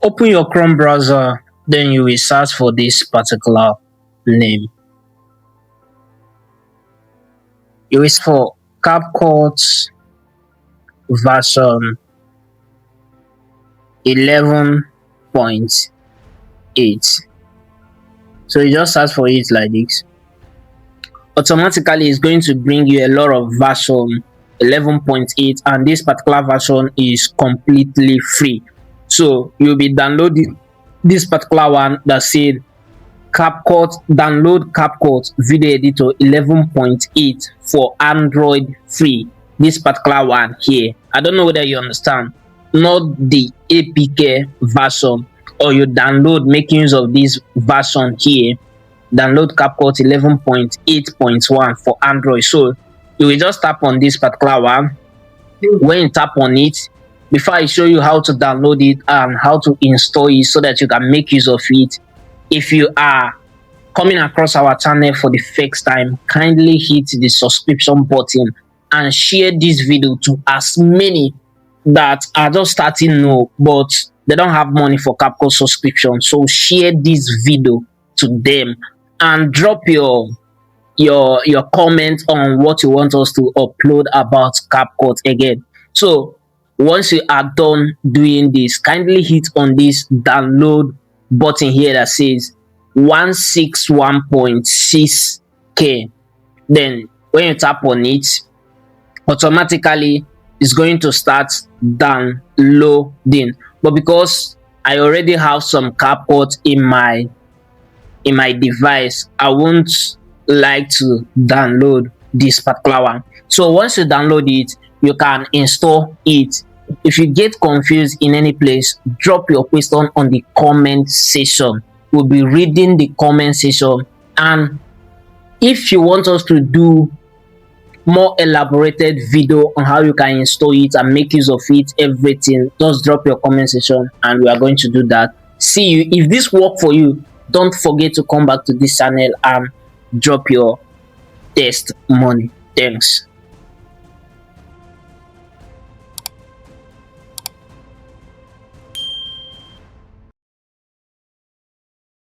Open your Chrome browser, then you will search for this particular name. You will search for CapCut version 11.8. So you just search for it like this. Automatically it's going to bring you a lot of version 11.8, and this particular version is completely free. So you'll be downloading this particular one that said CapCut, download CapCut video editor 11.8 for Android free. This particular one here, I don't know whether you understand, not the APK version, or you download, make use of this version here, download CapCut 11.8.1 for Android. So you will just tap on this particular one. When you tap on it, before I show you how to download it and how to install it so that you can make use of it, if you are coming across our channel for the first time, kindly hit the subscription button and share this video to as many that are just starting now but they don't have money for CapCut subscription. So share this video to them and drop your comment on what you want us to upload about CapCut again. So once you are done doing this, kindly hit on this download button here that says 161.6K. Then when you tap on it, automatically it's going to start downloading. But because I already have some CapCut in my device, I won't like to download this particular one. So once you download it, you can install it. If you get confused in any place, drop your question on the comment section. We'll be reading the comment section, and if you want us to do more elaborated video on how you can install it and make use of it, everything, just drop your comment section and we are going to do that. See you. If this worked for you, don't forget to come back to this channel and drop your test money. Thanks.